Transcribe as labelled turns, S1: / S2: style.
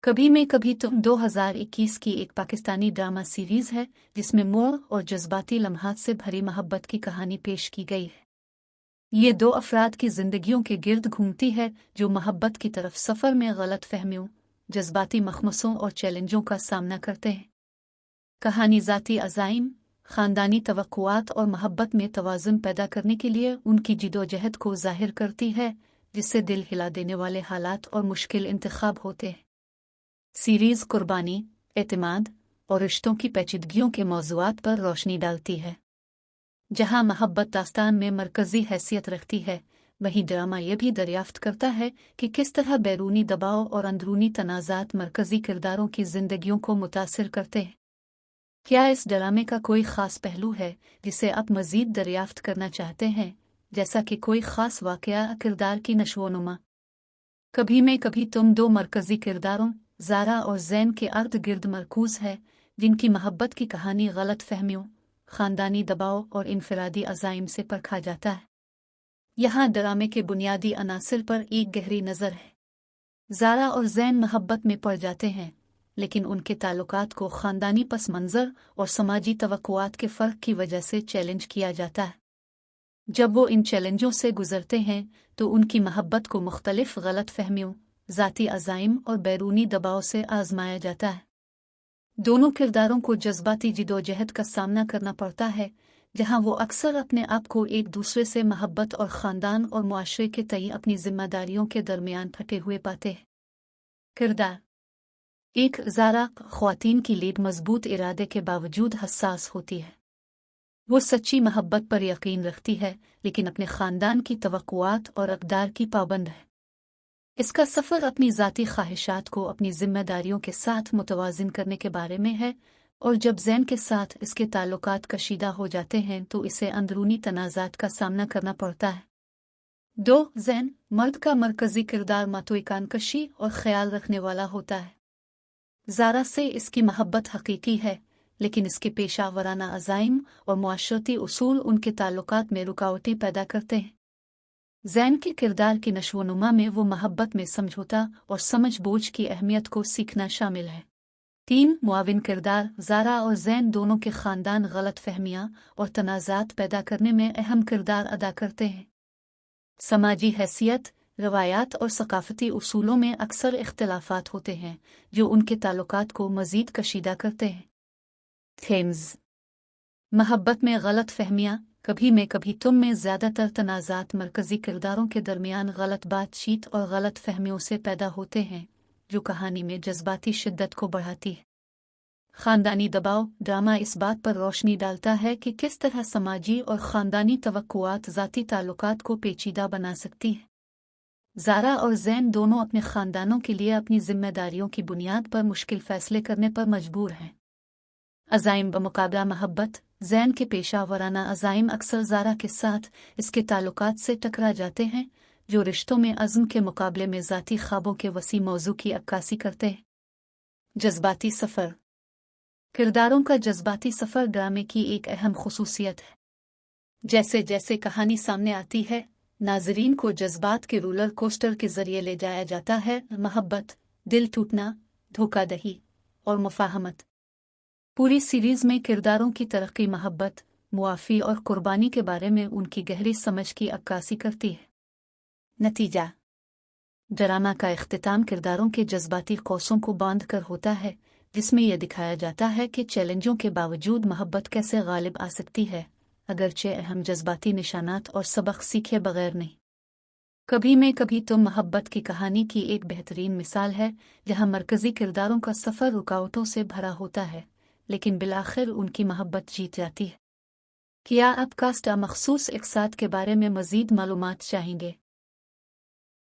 S1: कभी मैं कभी तुम 2021 की एक पाकिस्तानी ड्रामा सीरीज है जिसमें मोड़ और जज्बाती लम्हात से भरी मोहब्बत की कहानी पेश की गई है। ये दो अफराद की जिंदगियों के गिर्द घूमती है जो मोहब्बत की तरफ सफ़र में गलत फहमियों, जज्बाती मखमसों और चैलेंजों का सामना करते हैं। कहानी ज़ाती अज़ाइम, ख़ानदानी तवक्कुआत और मोहब्बत में तवाज़ुन पैदा करने के लिए उनकी जिदोजहद को ज़ाहिर करती है, जिससे दिल हिला देने वाले हालात और मुश्किल इंतखाब होते हैं। सीरीज़ कुर्बानी, एतमाद और रिश्तों की पेचीदगियों के मौज़ूआत पर रोशनी डालती है। जहां मोहब्बत दास्तान में मरकज़ी हैसियत रखती है, वहीं ड्रामा यह भी दरियाफ्त करता है कि किस तरह बैरूनी दबाव और अंदरूनी तनाज़ात मरकज़ी किरदारों की जिंदगियों को मुतासिर करते हैं। क्या इस ड्रामे का कोई ख़ास पहलू है जिसे आप मज़ीद दरियाफ्त करना चाहते हैं, जैसा कि कोई ख़ास वाक़या किरदार की नशोनुमा? कभी मैं कभी तुम दो मरकज़ी किरदारों ज़ारा और ज़ैन के अर्द गिर्द मरकूज़ है, जिनकी मोहब्बत की कहानी गलत फहमियों, ख़ानदानी दबाव और इनफरादी अज़ाइम से परखा जाता है। यहाँ ड्रामे के बुनियादी अनासिर पर एक गहरी नज़र है। ज़ारा और ज़ैन मोहब्बत में पड़ जाते हैं, लेकिन उनके ताल्लुकात को ख़ानदानी पस मंज़र और समाजी तवक्कुआत के फ़र्क की वजह से चैलेंज किया जाता है। जब वो इन चैलेंजों से गुजरते हैं तो उनकी मोहब्बत को मुख्तलिफ गलत फहमियों, ज़ाती अज़ाइम और बैरूनी दबाव से आज़माया जाता है। दोनों किरदारों को जज्बाती जिदोजहद का सामना करना पड़ता है, जहां वो अक्सर अपने आप को एक दूसरे से मोहब्बत और ख़ानदान और मुआशरे के तय अपनी जिम्मेदारियों के दरमियान फटे हुए पाते हैं। किरदार एक, ज़ारा ख़वातीन की लीड मजबूत इरादे के बावजूद हसास होती है। वो सच्ची मोहब्बत पर यकीन रखती है, लेकिन अपने ख़ानदान की तवक्कुआत और अक़दार की पाबंद है। इसका सफ़र अपनी ज़ाती ख्वाहिशात को अपनी जिम्मेदारियों के साथ मुतवाज़िन करने के बारे में है, और जब ज़ैन के साथ इसके ताल्लुकात कशीदा हो जाते हैं तो इसे अंदरूनी तनाज़ात का सामना करना पड़ता है। 2. ज़ैन मर्द का मरकज़ी किरदार मातोइकान कशी और ख्याल रखने वाला होता है। ज़ारा से इसकी मोहब्बत हकीकी है, लेकिन इसके पेशा वराना अज़ाइम और मुआशरती उसूल उनके ताल्लुकात में रुकावटें पैदा करते हैं। ज़ैन के किरदार की नशोनुमा में वो मोहब्बत में समझौता और समझ बूझ की अहमियत को सीखना शामिल है। 3. मुआविन किरदार ज़ारा और ज़ैन दोनों के ख़ानदान गलत फहमियाँ और तनाज़ात पैदा करने में अहम किरदार अदा करते हैं। समाजी हैसियत, रवायात और सकाफ़ती उसूलों में अक्सर इख्तिलाफ़ात होते हैं, जो उनके ताल्लुकात को मज़ीद कशीदा करते हैं। थेम्स मोहब्बत में गलत फहमियाँ, कभी मैं कभी तुम में ज़्यादातर तनाज़ात मरकज़ी किरदारों के दरमियान गलत बातचीत और गलत फहमियों से पैदा होते हैं, जो कहानी में जज्बाती शिद्दत को बढ़ाती है। ख़ानदानी दबाव ड्रामा इस बात पर रोशनी डालता है कि किस तरह समाजी और ख़ानदानी तवक्कुआत ज़ाती ताल्लुकात को पेचीदा बना सकती है। ज़ारा और ज़ैन दोनों अपने ख़ानदानों के लिए अपनी जिम्मेदारियों की बुनियाद पर मुश्किल फ़ैसले करने पर मजबूर हैं। अज़ाइम बमुकाबला मोहब्बत, ज़ैन के पेशा वराना अज़ाइम अक्सर ज़ारा के साथ इसके ताल्लुकात से टकरा जाते हैं, जो रिश्तों में अज़्म के मुकाबले में ज़ाती ख्वाबों के वसी मौजू की अक्कासी करते हैं। जज्बाती सफ़र किरदारों का जज्बाती सफ़र ड्रामे की एक अहम खुसूसियत है। जैसे जैसे कहानी सामने आती है, नाज़रीन को जज्बात के रोलर कोस्टर के ज़रिए ले जाया जाता है। मोहब्बत, दिल टूटना, धोखाधड़ी और मुफ़ाहमत। पूरी सीरीज़ में किरदारों की तरक्की मोहब्बत, मुआफ़ी और कुर्बानी के बारे में उनकी गहरी समझ की अक्कासी करती है। नतीजा ड्रामा का इख्तिताम किरदारों के जज्बाती कौसों को बांध कर होता है, जिसमें यह दिखाया जाता है कि चैलेंजों के बावजूद मोहब्बत कैसे गालिब आ सकती है, अगरचे अहम जज्बाती निशानात और सबक सीखे बगैर नहीं। कभी मैं कभी तुम मोहब्बत की कहानी की एक बेहतरीन मिसाल है, जहां मरकज़ी किरदारों का सफ़र रुकावटों से भरा होता है, लेकिन बिलाखिर उनकी मोहब्बत जीत जाती है। क्या आप कास्ट मखसूस इक़साद के बारे में मज़ीद मालूमात चाहेंगे?